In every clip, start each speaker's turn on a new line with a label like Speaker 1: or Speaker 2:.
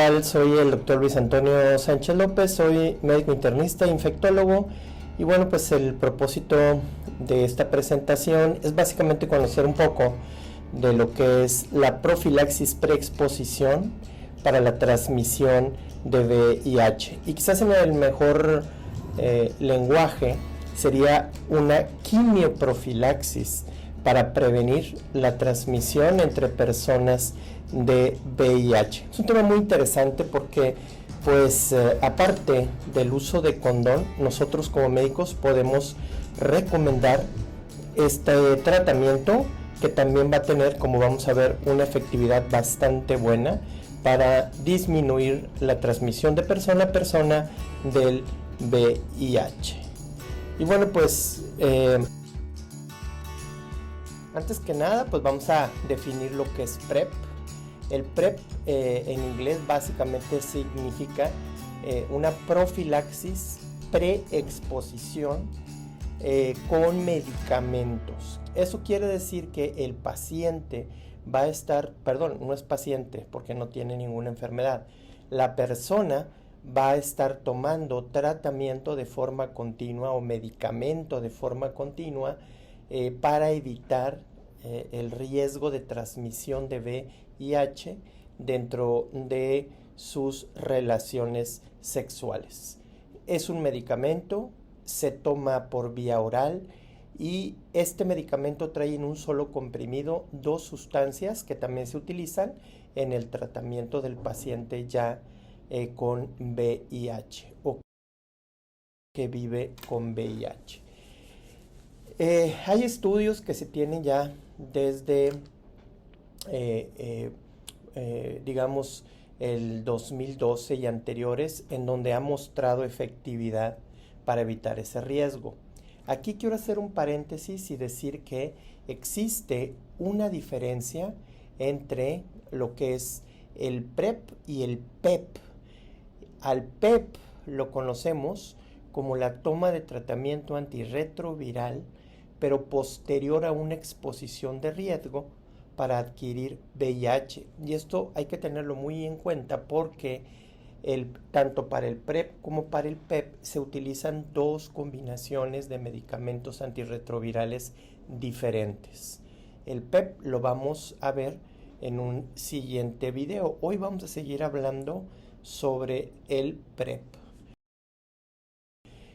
Speaker 1: tal? Soy el doctor Luis Antonio Sánchez López, soy médico internista, infectólogo y bueno, pues el propósito de esta presentación es básicamente conocer un poco de lo que es la profilaxis preexposición para la transmisión de VIH. Y quizás en el mejor lenguaje sería una quimioprofilaxis para prevenir la transmisión entre personas de VIH. Es un tema muy interesante porque pues aparte del uso de condón, nosotros como médicos podemos recomendar este tratamiento que también va a tener, como vamos a ver, una efectividad bastante buena para disminuir la transmisión de persona a persona del VIH. Y bueno, pues antes que nada, pues vamos a definir lo que es PrEP. El PrEP en inglés básicamente significa una profilaxis preexposición con medicamentos. Eso quiere decir que el paciente va a estar, perdón, no es paciente porque no tiene ninguna enfermedad. La persona va a estar tomando tratamiento de forma continua o medicamento de forma continua para evitar el riesgo de transmisión de VIH dentro de sus relaciones sexuales. Es un medicamento, se toma por vía oral y este medicamento trae en un solo comprimido dos sustancias que también se utilizan en el tratamiento del paciente ya con VIH o que vive con VIH. Hay estudios que se tienen ya desde, digamos, el 2012 y anteriores, en donde ha mostrado efectividad para evitar ese riesgo. Aquí quiero hacer un paréntesis y decir que existe una diferencia entre lo que es el PrEP y el PEP. Al PEP lo conocemos como la toma de tratamiento antirretroviral, pero posterior a una exposición de riesgo para adquirir VIH. Y esto hay que tenerlo muy en cuenta porque tanto para el PrEP como para el PEP se utilizan dos combinaciones de medicamentos antirretrovirales diferentes. El PEP lo vamos a ver en un siguiente video. Hoy vamos a seguir hablando sobre el PrEP.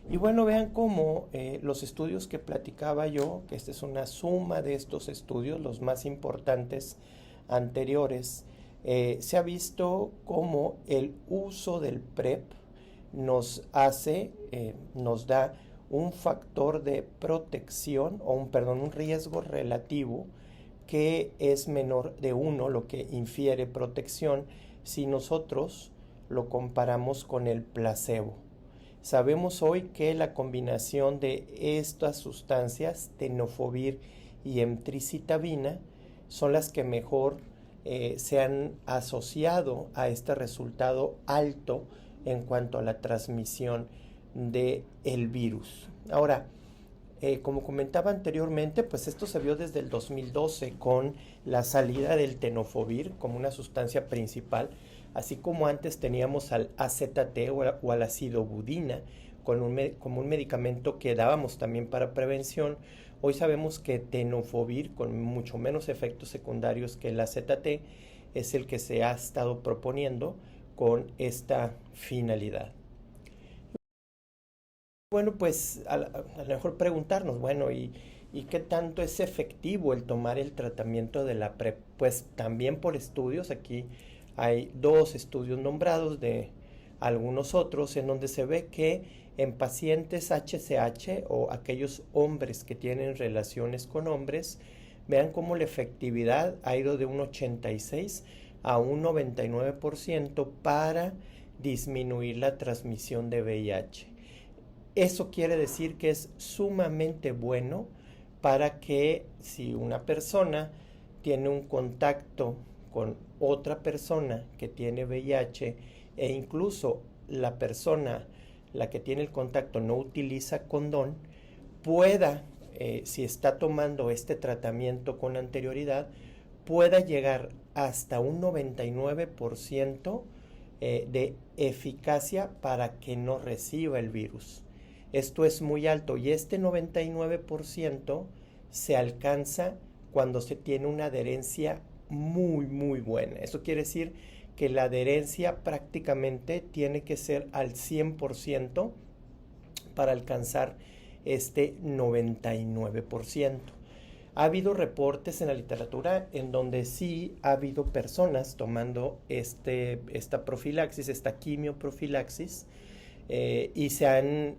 Speaker 1: Y bueno, vean cómo los estudios que platicaba yo, que esta es una suma de estos estudios, los más importantes anteriores, se ha visto cómo el uso del PrEP nos da un factor de protección, o un riesgo relativo que es menor de 1, lo que infiere protección si nosotros lo comparamos con el placebo. Sabemos hoy que la combinación de estas sustancias, tenofovir y emtricitabina, son las que mejor se han asociado a este resultado alto en cuanto a la transmisión del virus. Ahora, como comentaba anteriormente, pues esto se vio desde el 2012 con la salida del tenofovir como una sustancia principal, así como antes teníamos al AZT o al acidobudina como un medicamento que dábamos también para prevención. Hoy sabemos que tenofovir, con mucho menos efectos secundarios que el AZT, es el que se ha estado proponiendo con esta finalidad. Bueno, pues a lo mejor preguntarnos, bueno, ¿y qué tanto es efectivo el tomar el tratamiento de la PrEP? Pues también por estudios, aquí hay dos estudios nombrados de algunos otros en donde se ve que en pacientes HCH o aquellos hombres que tienen relaciones con hombres, vean cómo la efectividad ha ido de un 86 a un 99% para disminuir la transmisión de VIH. Eso quiere decir que es sumamente bueno para que si una persona tiene un contacto con otra persona que tiene VIH e incluso la persona, la que tiene el contacto, no utiliza condón, pueda, si está tomando este tratamiento con anterioridad, pueda llegar hasta un 99% de eficacia para que no reciba el virus. Esto es muy alto y este 99% se alcanza cuando se tiene una adherencia muy buena. Eso quiere decir que la adherencia prácticamente tiene que ser al 100% para alcanzar este 99%. Ha habido reportes en la literatura en donde sí ha habido personas tomando esta profilaxis, esta quimioprofilaxis, y se han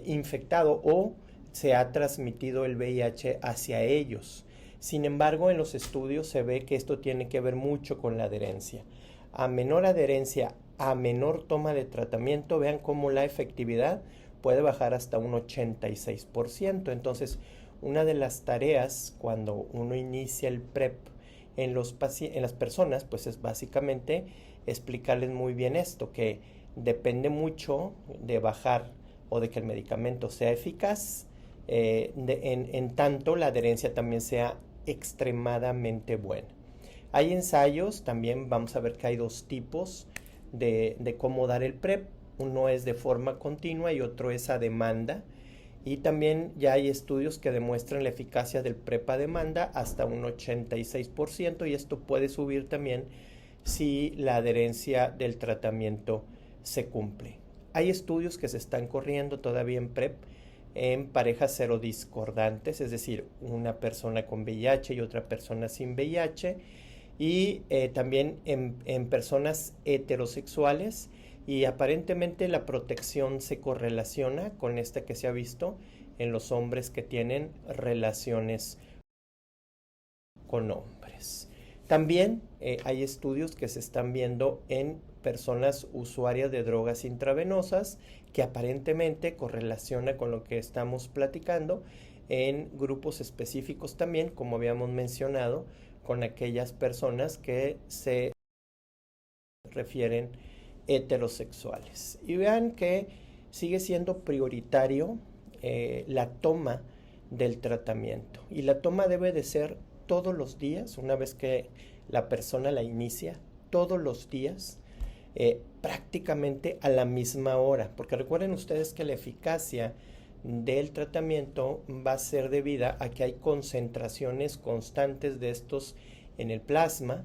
Speaker 1: infectado o se ha transmitido el VIH hacia ellos. Sin embargo, en los estudios se ve que esto tiene que ver mucho con la adherencia. A menor adherencia, a menor toma de tratamiento, vean cómo la efectividad puede bajar hasta un 86%. Entonces, una de las tareas cuando uno inicia el PrEP en las personas, pues es básicamente explicarles muy bien esto, que depende mucho de bajar o de que el medicamento sea eficaz, en tanto la adherencia también sea extremadamente buena. Hay ensayos, también vamos a ver que hay dos tipos de cómo dar el PrEP. Uno es de forma continua y otro es a demanda. Y también ya hay estudios que demuestran la eficacia del PrEP a demanda hasta un 86%, y esto puede subir también si la adherencia del tratamiento se cumple. Hay estudios que se están corriendo todavía en PrEP en parejas serodiscordantes, es decir, una persona con VIH y otra persona sin VIH, y también en personas heterosexuales, y aparentemente la protección se correlaciona con esta que se ha visto en los hombres que tienen relaciones con hombres. También hay estudios que se están viendo en personas usuarias de drogas intravenosas que aparentemente correlaciona con lo que estamos platicando en grupos específicos también, como habíamos mencionado, con aquellas personas que se refieren heterosexuales. Y vean que sigue siendo prioritario la toma del tratamiento, y la toma debe de ser todos los días, una vez que la persona la inicia, todos los días, prácticamente a la misma hora, porque recuerden ustedes que la eficacia del tratamiento va a ser debida a que hay concentraciones constantes de estos en el plasma,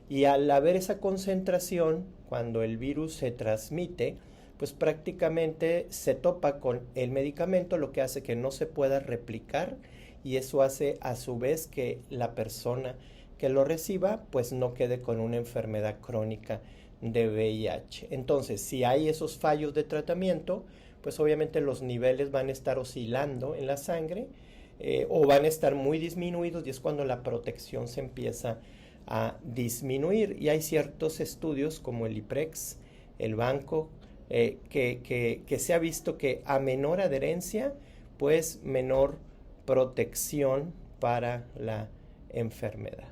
Speaker 1: y al haber esa concentración, cuando el virus se transmite, pues prácticamente se topa con el medicamento, lo que hace que no se pueda replicar, y eso hace a su vez que la persona que lo reciba pues no quede con una enfermedad crónica de VIH. Entonces, si hay esos fallos de tratamiento, pues obviamente los niveles van a estar oscilando en la sangre, o van a estar muy disminuidos, y es cuando la protección se empieza a disminuir. Y hay ciertos estudios como el IPREX, el Banco, que se ha visto que a menor adherencia, pues menor protección para la enfermedad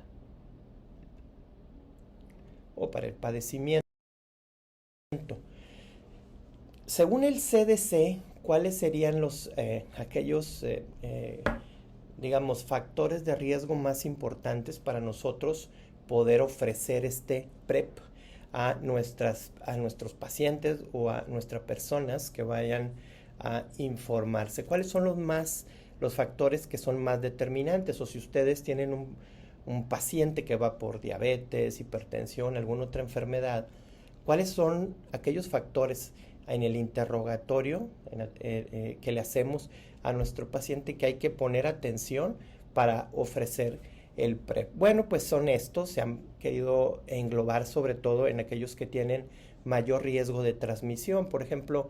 Speaker 1: o para el padecimiento. Según el CDC, ¿cuáles serían aquellos digamos, factores de riesgo más importantes para nosotros poder ofrecer este PrEP a nuestros pacientes o a nuestras personas que vayan a informarse? ¿Cuáles son los factores que son más determinantes? O si ustedes tienen un paciente que va por diabetes, hipertensión, alguna otra enfermedad, ¿cuáles son aquellos factores en el interrogatorio que le hacemos a nuestro paciente que hay que poner atención para ofrecer el PrEP? Bueno, pues son estos, se han querido englobar sobre todo en aquellos que tienen mayor riesgo de transmisión, por ejemplo,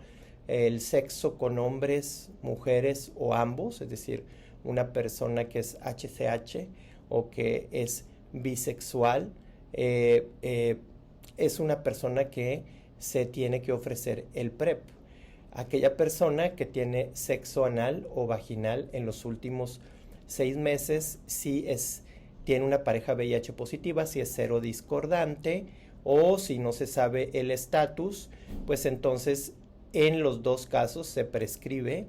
Speaker 1: el sexo con hombres, mujeres o ambos, es decir, una persona que es HCH o que es bisexual, es una persona que se tiene que ofrecer el PrEP. Aquella persona que tiene sexo anal o vaginal en los últimos 6 meses, si tiene una pareja VIH positiva, si es serodiscordante, o si no se sabe el estatus, pues entonces en los dos casos se prescribe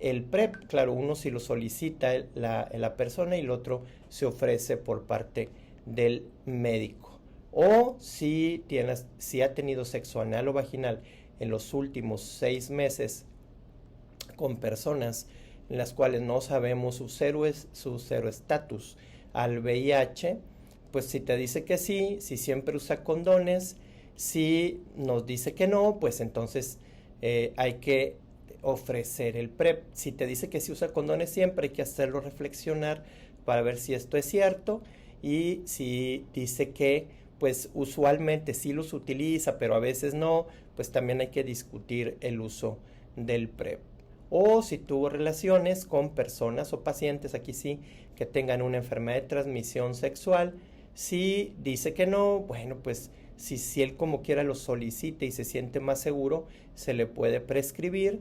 Speaker 1: el PrEP. Claro, uno si lo solicita la persona y el otro se ofrece por parte del médico. o si ha tenido sexo anal o vaginal en los últimos 6 meses con personas en las cuales no sabemos su seroestatus al VIH, pues si te dice que sí, si siempre usa condones, si nos dice que no, pues entonces hay que ofrecer el PrEP. Si te dice que sí usa condones siempre, hay que hacerlo reflexionar para ver si esto es cierto, y si dice que pues usualmente sí los utiliza, pero a veces no, pues también hay que discutir el uso del PrEP. O si tuvo relaciones con personas o pacientes, aquí sí, que tengan una enfermedad de transmisión sexual. Si dice que no, bueno, pues si él como quiera lo solicite y se siente más seguro, se le puede prescribir.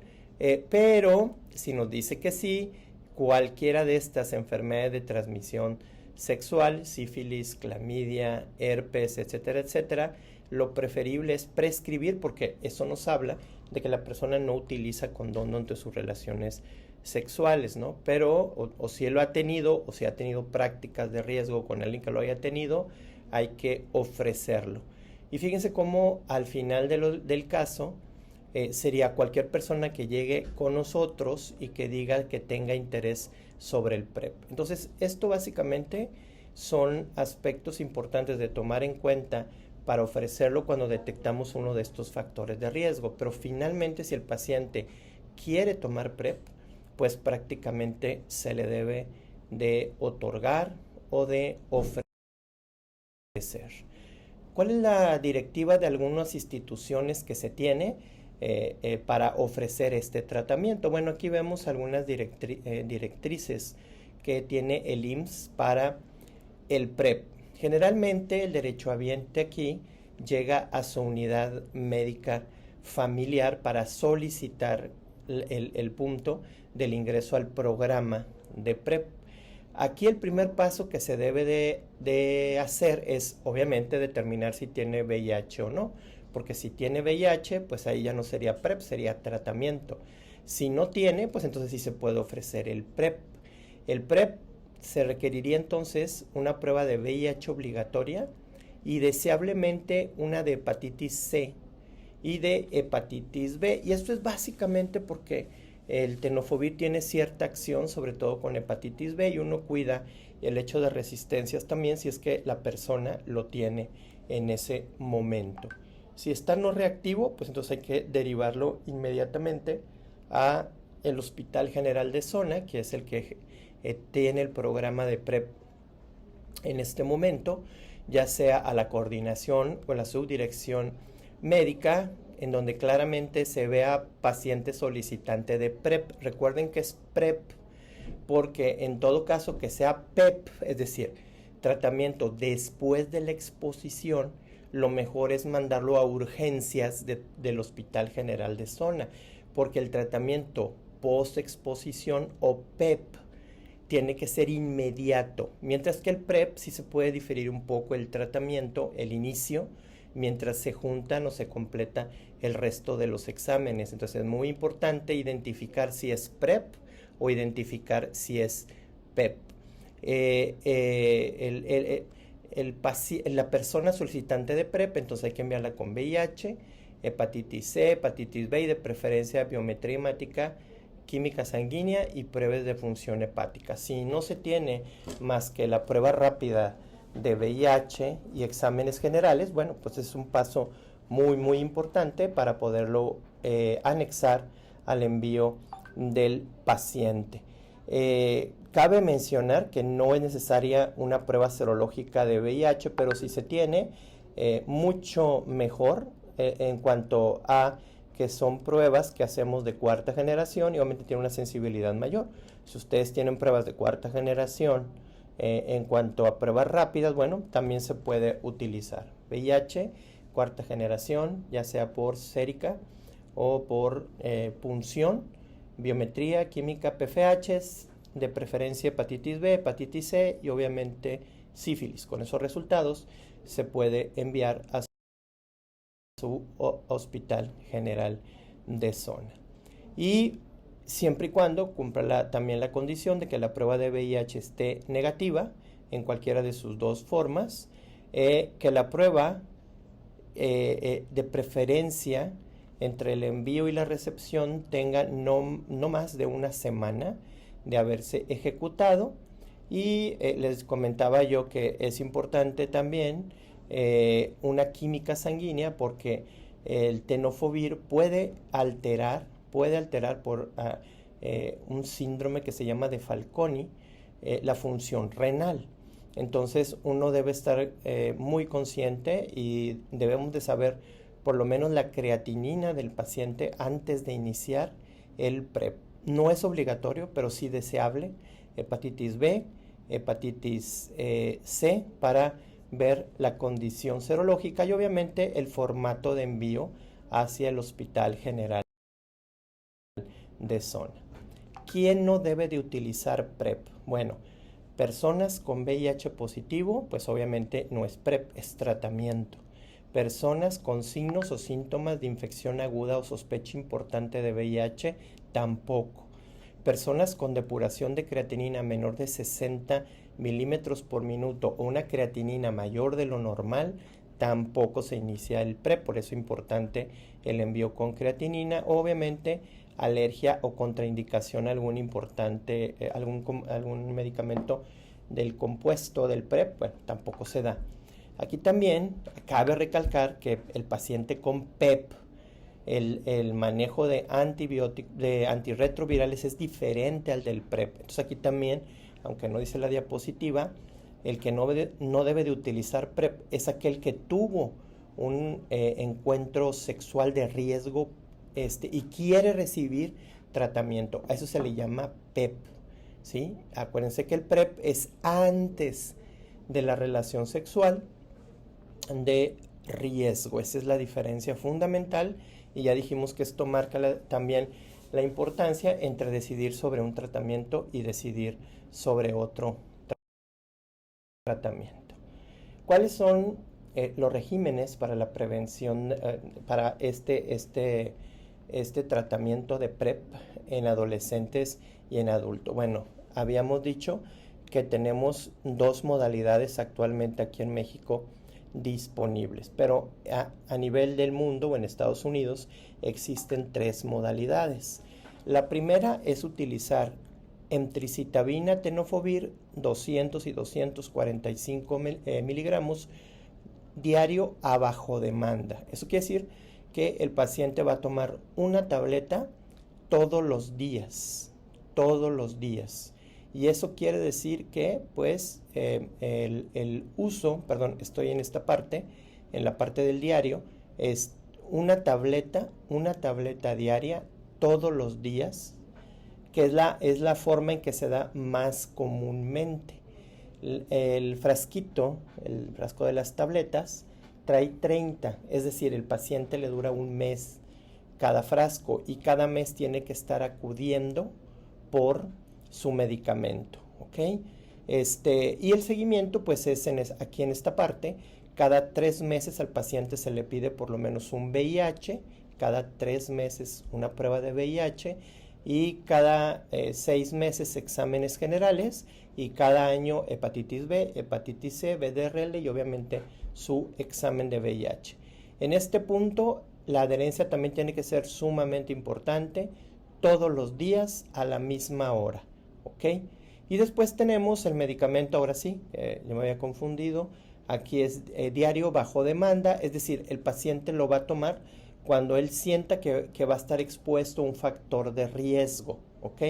Speaker 1: Pero si nos dice que sí, cualquiera de estas enfermedades de transmisión sexual, sífilis, clamidia, herpes, etcétera, etcétera, lo preferible es prescribir, porque eso nos habla de que la persona no utiliza condón durante sus relaciones sexuales, ¿no? Pero, o si él lo ha tenido, o si ha tenido prácticas de riesgo con alguien que lo haya tenido, hay que ofrecerlo. Y fíjense cómo al final del caso, sería cualquier persona que llegue con nosotros y que diga que tenga interés sobre el PrEP. Entonces, esto básicamente son aspectos importantes de tomar en cuenta para ofrecerlo cuando detectamos uno de estos factores de riesgo. Pero finalmente, si el paciente quiere tomar PrEP, pues prácticamente se le debe de otorgar o de ofrecer. ¿Cuál es la directiva de algunas instituciones que se tiene para ofrecer este tratamiento? Bueno, aquí vemos algunas directrices que tiene el IMSS para el PrEP. Generalmente el derechohabiente aquí llega a su unidad médica familiar para solicitar el punto del ingreso al programa de PrEP. Aquí el primer paso que se debe de hacer es obviamente determinar si tiene VIH o no, porque si tiene VIH, pues ahí ya no sería PrEP, sería tratamiento. Si no tiene, pues entonces sí se puede ofrecer el PrEP. El PrEP se requeriría entonces una prueba de VIH obligatoria y deseablemente una de hepatitis C y de hepatitis B. Y esto es básicamente porque el tenofovir tiene cierta acción, sobre todo con hepatitis B, y uno cuida el hecho de resistencias también si es que la persona lo tiene en ese momento. Si está no reactivo, pues entonces hay que derivarlo inmediatamente a el Hospital General de Zona, que es el que tiene el programa de PrEP en este momento, ya sea a la coordinación o la subdirección médica, en donde claramente se vea paciente solicitante de PrEP. Recuerden que es PrEP porque en todo caso que sea PEP, es decir, tratamiento después de la exposición, lo mejor es mandarlo a urgencias del Hospital General de Zona, porque el tratamiento post-exposición o PEP tiene que ser inmediato, mientras que el PrEP sí se puede diferir un poco el tratamiento, el inicio, mientras se juntan o se completa el resto de los exámenes. Entonces es muy importante identificar si es PrEP o identificar si es PEP. La persona solicitante de PrEP, entonces hay que enviarla con VIH, hepatitis C, hepatitis B y de preferencia biometría hemática, química sanguínea y pruebas de función hepática. Si no se tiene más que la prueba rápida de VIH y exámenes generales, bueno, pues es un paso muy importante para poderlo anexar al envío del paciente. Cabe mencionar que no es necesaria una prueba serológica de VIH, pero si se tiene, mucho mejor en cuanto a que son pruebas que hacemos de cuarta generación y obviamente tiene una sensibilidad mayor. Si ustedes tienen pruebas de cuarta generación, en cuanto a pruebas rápidas, bueno, también se puede utilizar. VIH, cuarta generación, ya sea por sérica o por punción, biometría, química, PFH, de preferencia hepatitis B, hepatitis C y obviamente sífilis. Con esos resultados se puede enviar a su Hospital General de Zona. Y siempre y cuando cumpla también la condición de que la prueba de VIH esté negativa en cualquiera de sus dos formas, que la prueba de preferencia entre el envío y la recepción tenga no más de una semana de haberse ejecutado. Y les comentaba yo que es importante también una química sanguínea, porque el tenofovir puede alterar por un síndrome que se llama de Fanconi la función renal. Entonces uno debe estar muy consciente y debemos de saber por lo menos la creatinina del paciente antes de iniciar el PrEP. No es obligatorio, pero sí deseable. Hepatitis B, hepatitis C, para ver la condición serológica y obviamente el formato de envío hacia el Hospital General de zona. ¿Quién no debe de utilizar PrEP? Bueno, personas con VIH positivo, pues obviamente no es PrEP, es tratamiento. Personas con signos o síntomas de infección aguda o sospecha importante de VIH, tampoco. Personas con depuración de creatinina menor de 60 milímetros por minuto o una creatinina mayor de lo normal, tampoco se inicia el PrEP. Por eso es importante el envío con creatinina. Obviamente, alergia o contraindicación a algún algún medicamento del compuesto del PrEP, bueno, tampoco se da. Aquí también cabe recalcar que el paciente con PEP, el manejo de antirretrovirales es diferente al del PrEP. Entonces aquí también, aunque no dice la diapositiva, el que no debe de utilizar PrEP es aquel que tuvo un encuentro sexual de riesgo y quiere recibir tratamiento. A eso se le llama PEP, ¿sí? Acuérdense que el PrEP es antes de la relación sexual de riesgo. Esa es la diferencia fundamental, y ya dijimos que esto marca también la importancia entre decidir sobre un tratamiento y decidir sobre otro tratamiento. ¿Cuáles son los regímenes para la prevención, para este tratamiento de PrEP en adolescentes y en adultos? Bueno, habíamos dicho que tenemos dos modalidades actualmente aquí en México disponibles, pero a nivel del mundo o en Estados Unidos existen tres modalidades. La primera es utilizar emtricitabina, tenofovir 200 y 245 miligramos diario a bajo demanda. Eso quiere decir que el paciente va a tomar una tableta todos los días, y eso quiere decir que pues el uso, perdón, estoy en esta parte, en la parte del diario, es una tableta diaria todos los días, que es la forma en que se da más comúnmente. El frasco de las tabletas trae 30, es decir, el paciente le dura un mes cada frasco, y cada mes tiene que estar acudiendo por su medicamento, ¿ok? Y el seguimiento pues es aquí en esta parte. Cada 3 meses al paciente se le pide por lo menos un VIH, cada 3 meses una prueba de VIH, y cada 6 meses exámenes generales, y cada año hepatitis B, hepatitis C, VDRL y obviamente su examen de VIH. En este punto la adherencia también tiene que ser sumamente importante, todos los días a la misma hora, ¿ok? Y después tenemos el medicamento, ahora sí, yo me había confundido, aquí es diario bajo demanda, es decir, el paciente lo va a tomar cuando él sienta que va a estar expuesto a un factor de riesgo, ¿ok?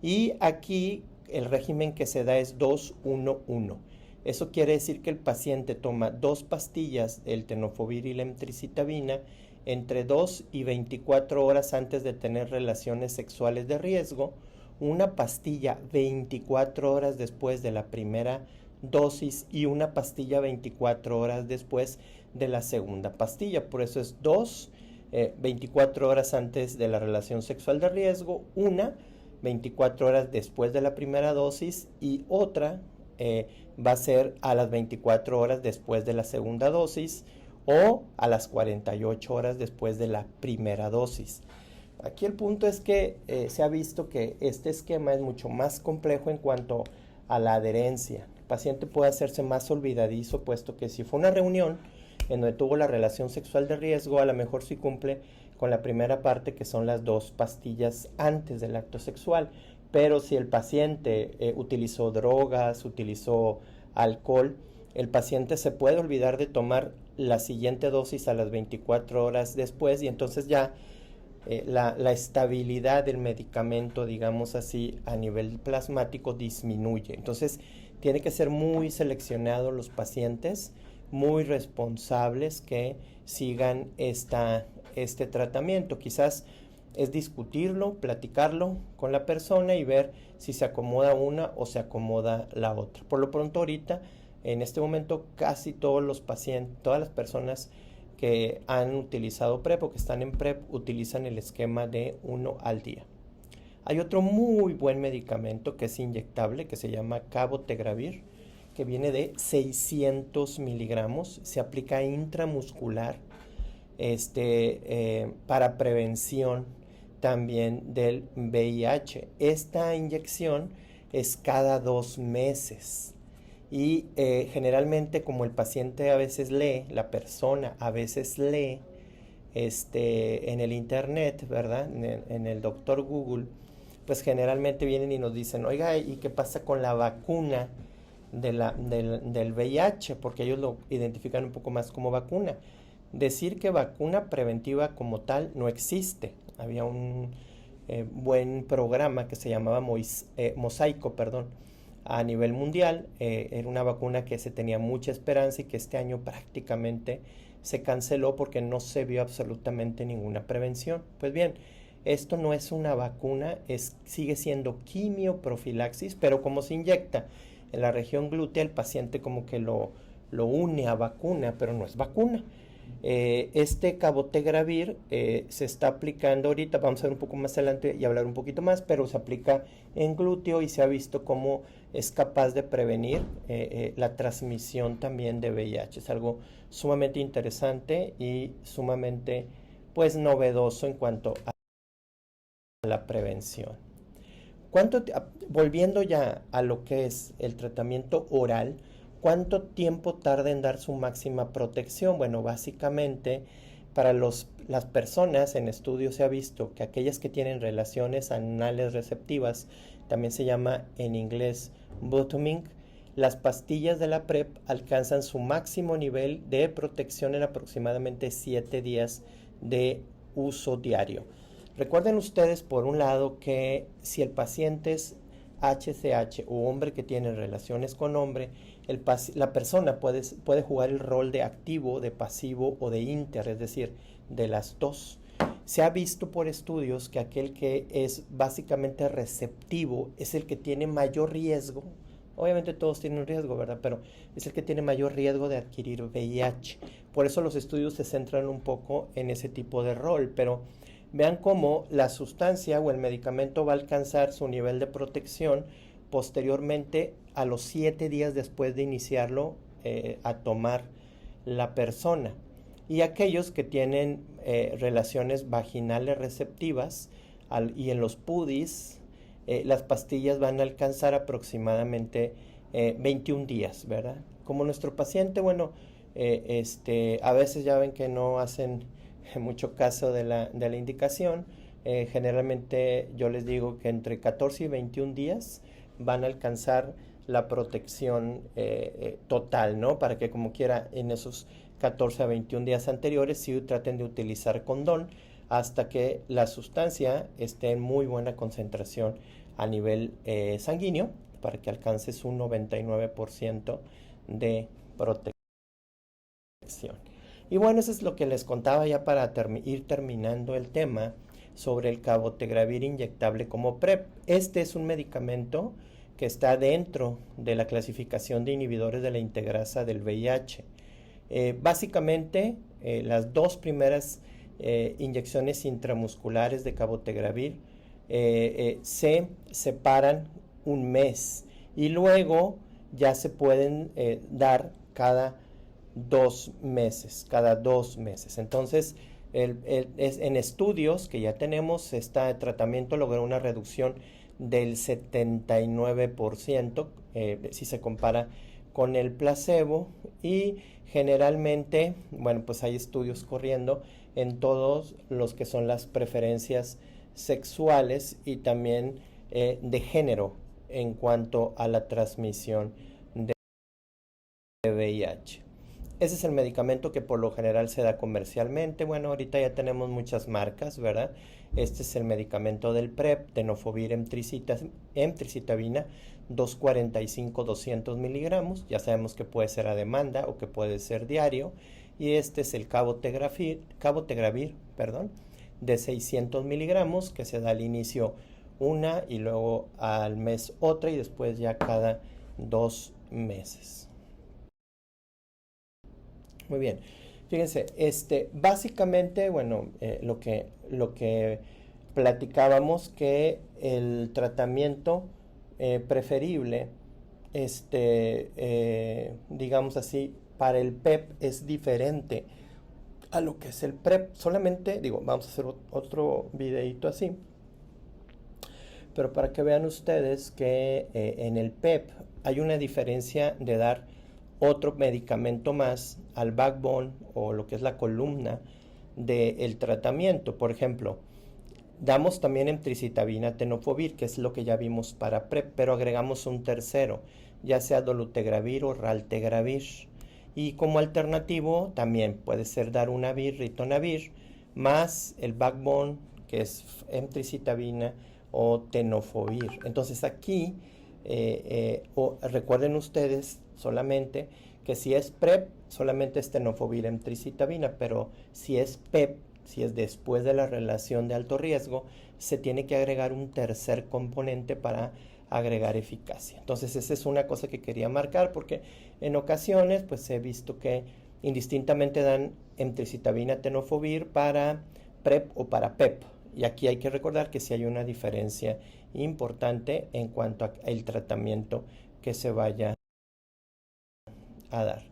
Speaker 1: Y aquí el régimen que se da es 2-1-1. Eso quiere decir que el paciente toma 2 pastillas del tenofovir y la emtricitabina entre 2 y 24 horas antes de tener relaciones sexuales de riesgo, una pastilla 24 horas después de la primera dosis y una pastilla 24 horas después de la segunda pastilla. Por eso es 24 horas antes de la relación sexual de riesgo, una 24 horas después de la primera dosis, y otra va a ser a las 24 horas después de la segunda dosis o a las 48 horas después de la primera dosis. Aquí el punto es que se ha visto que este esquema es mucho más complejo en cuanto a la adherencia. paciente puede hacerse más olvidadizo, puesto que si fue una reunión en donde tuvo la relación sexual de riesgo, a lo mejor sí cumple con la primera parte, que son las 2 pastillas antes del acto sexual. Pero si el paciente utilizó drogas, utilizó alcohol, el paciente se puede olvidar de tomar la siguiente dosis a las 24 horas después, y entonces ya la estabilidad del medicamento, digamos así, a nivel plasmático disminuye. Entonces tiene que ser muy seleccionados los pacientes, muy responsables, que sigan este tratamiento. Quizás es discutirlo, platicarlo con la persona y ver si se acomoda una o se acomoda la otra. Por lo pronto ahorita, en este momento, casi todos los pacientes, todas las personas que han utilizado PrEP o que están en PrEP utilizan el esquema de 1 al día. Hay otro muy buen medicamento que es inyectable, que se llama Cabotegravir, que viene de 600 miligramos, se aplica intramuscular para prevención también del VIH. Esta inyección es cada 2 meses. Y generalmente, como el paciente a veces lee, la persona a veces lee en el internet, ¿verdad? En el doctor Google, pues generalmente vienen y nos dicen, oiga, ¿y qué pasa con la vacuna del VIH? Porque ellos lo identifican un poco más como vacuna. Decir que vacuna preventiva como tal no existe. Había un buen programa que se llamaba Mosaico, a nivel mundial. Era una vacuna que se tenía mucha esperanza y que este año prácticamente se canceló porque no se vio absolutamente ninguna prevención. Pues bien, esto no es una vacuna, sigue siendo quimioprofilaxis, pero como se inyecta en la región glútea, el paciente como que lo une a vacuna, pero no es vacuna. Este Cabotegravir se está aplicando ahorita, vamos a ver un poco más adelante y hablar un poquito más, pero se aplica en glúteo y se ha visto cómo es capaz de prevenir la transmisión también de VIH. Es algo sumamente interesante y sumamente pues novedoso en cuanto a la prevención. Volviendo ya a lo que es el tratamiento oral, ¿cuánto tiempo tarda en dar su máxima protección? Bueno, básicamente para las personas, en estudios se ha visto que aquellas que tienen relaciones anales receptivas, también se llama en inglés bottoming, las pastillas de la PrEP alcanzan su máximo nivel de protección en aproximadamente 7 días de uso diario. Recuerden ustedes, por un lado, que si el paciente es HCH o hombre que tiene relaciones con hombre, la persona puede jugar el rol de activo, de pasivo o de inter, es decir, de las dos. Se ha visto por estudios que aquel que es básicamente receptivo es el que tiene mayor riesgo. Obviamente todos tienen riesgo, ¿verdad? Pero es el que tiene mayor riesgo de adquirir VIH. Por eso los estudios se centran un poco en ese tipo de rol, pero vean cómo la sustancia o el medicamento va a alcanzar su nivel de protección posteriormente a los 7 días después de iniciarlo a tomar la persona. Y aquellos que tienen relaciones vaginales receptivas y en los PUDIs, las pastillas van a alcanzar aproximadamente 21 días, ¿verdad? Como nuestro paciente, bueno, a veces ya ven que no hacen mucho caso de la indicación. Generalmente yo les digo que entre 14 y 21 días van a alcanzar la protección total, ¿no? Para que como quiera en esos 14 a 21 días anteriores sí traten de utilizar condón hasta que la sustancia esté en muy buena concentración a nivel sanguíneo para que alcance su 99% de protección. Y bueno, eso es lo que les contaba ya para ir terminando el tema sobre el Cabotegravir inyectable como PrEP. Este es un medicamento que está dentro de la clasificación de inhibidores de la integrasa del VIH. Básicamente, las 2 primeras inyecciones intramusculares de Cabotegravir se separan un mes y luego ya se pueden dar cada 2 meses. Entonces, en estudios que ya tenemos, este tratamiento logró una reducción del 79%, si se compara con el placebo, y generalmente, bueno, pues hay estudios corriendo en todos los que son las preferencias sexuales y también de género en cuanto a la transmisión de VIH. Ese es el medicamento que por lo general se da comercialmente. Bueno, ahorita ya tenemos muchas marcas, ¿verdad? Este es el medicamento del PrEP, tenofovir emtricitabina, 245-200 miligramos. Ya sabemos que puede ser a demanda o que puede ser diario. Y este es el cabotegravir, perdón, de 600 miligramos, que se da al inicio una y luego al mes otra y después ya cada 2 meses. Muy bien. Fíjense, básicamente, bueno, lo que platicábamos que el tratamiento preferible, digamos así, para el PEP es diferente a lo que es el PrEP. Solamente, digo, vamos a hacer otro videito así, pero para que vean ustedes que en el PEP hay una diferencia de dar otro medicamento más al backbone o lo que es la columna del tratamiento. Por ejemplo, damos también emtricitabina tenofovir, que es lo que ya vimos para PrEP, pero agregamos un tercero, ya sea dolutegravir o raltegravir. Y como alternativo también puede ser darunavir, ritonavir, más el backbone, que es emtricitabina o tenofovir. Entonces aquí, recuerden ustedes solamente que si es PrEP, solamente es tenofovir emtricitabina, pero si es PEP, si es después de la relación de alto riesgo, se tiene que agregar un tercer componente para agregar eficacia. Entonces esa es una cosa que quería marcar porque en ocasiones pues he visto que indistintamente dan emtricitabina tenofovir para PrEP o para PEP. Y aquí hay que recordar que sí hay una diferencia importante en cuanto al tratamiento que se vaya a dar.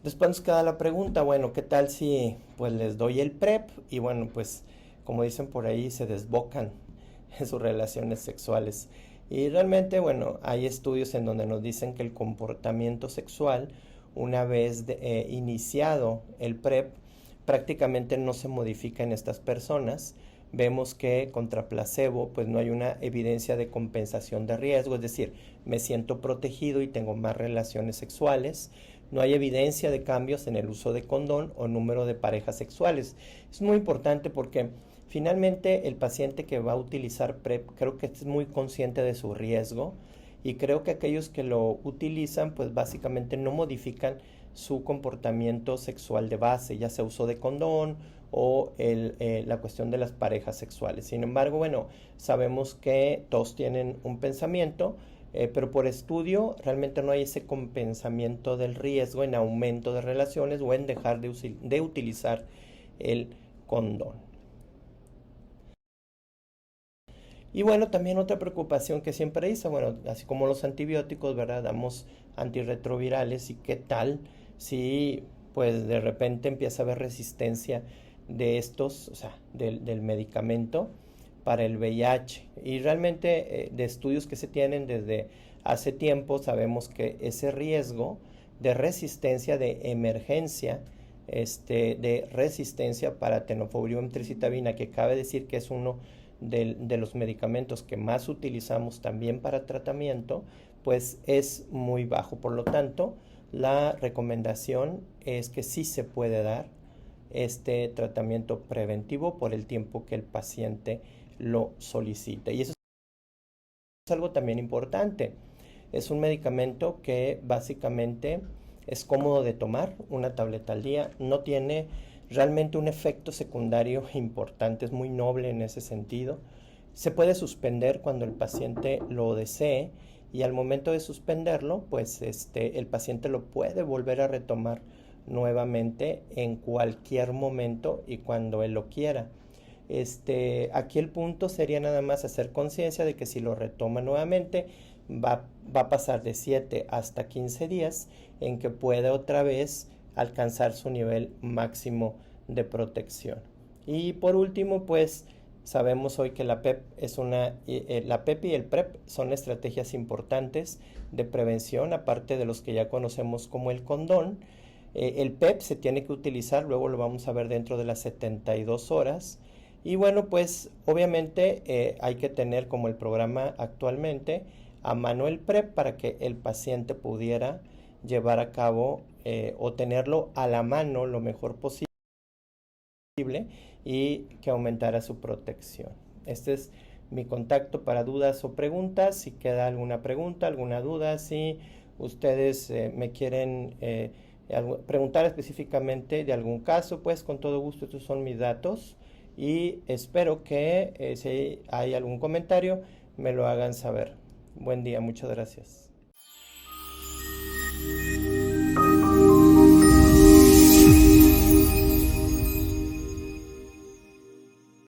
Speaker 1: Después nos queda la pregunta, bueno, ¿qué tal si pues les doy el PrEP? Y bueno, pues como dicen por ahí, se desbocan en sus relaciones sexuales. Y realmente, bueno, hay estudios en donde nos dicen que el comportamiento sexual, una vez iniciado el PrEP, prácticamente no se modifica en estas personas. Vemos que contra placebo pues no hay una evidencia de compensación de riesgo, es decir, me siento protegido y tengo más relaciones sexuales. No hay evidencia de cambios en el uso de condón o número de parejas sexuales. Es muy importante porque finalmente el paciente que va a utilizar PrEP creo que es muy consciente de su riesgo y creo que aquellos que lo utilizan pues básicamente no modifican su comportamiento sexual de base, ya sea uso de condón o la cuestión de las parejas sexuales. Sin embargo, bueno, sabemos que todos tienen un pensamiento, pero por estudio realmente no hay ese compensamiento del riesgo en aumento de relaciones o en dejar de utilizar el condón. Y bueno, también otra preocupación que siempre hice, bueno, así como los antibióticos, ¿verdad? Damos antirretrovirales y qué tal si pues de repente empieza a haber resistencia de estos, o sea, del medicamento para el VIH. Y realmente de estudios que se tienen desde hace tiempo sabemos que ese riesgo de resistencia de emergencia, de resistencia para tenofovir emtricitabina, que cabe decir que es uno de los medicamentos que más utilizamos también para tratamiento, pues es muy bajo. Por lo tanto, la recomendación es que sí se puede dar este tratamiento preventivo por el tiempo que el paciente lo solicite. Y eso es algo también importante. Es un medicamento que básicamente es cómodo de tomar, una tableta al día, no tiene realmente un efecto secundario importante, es muy noble en ese sentido. Se puede suspender cuando el paciente lo desee y al momento de suspenderlo, pues el paciente lo puede volver a retomar nuevamente en cualquier momento y cuando él lo quiera. Aquí el punto sería nada más hacer conciencia de que si lo retoma nuevamente va a pasar de 7 hasta 15 días en que puede otra vez alcanzar su nivel máximo de protección. Y por último, pues Sabemos hoy que la PEP la PEP y el PrEP son estrategias importantes de prevención, aparte de los que ya conocemos como el condón. El PEP se tiene que utilizar, luego lo vamos a ver dentro de las 72 horas. Y bueno, pues obviamente hay que tener como el programa actualmente a mano el PrEP para que el paciente pudiera llevar a cabo o tenerlo a la mano lo mejor posible y que aumentara su protección. Este es mi contacto para dudas o preguntas. Si queda alguna pregunta, alguna duda, si ustedes me quieren preguntar específicamente de algún caso, pues con todo gusto estos son mis datos y espero que si hay algún comentario me lo hagan saber. Buen día, muchas gracias.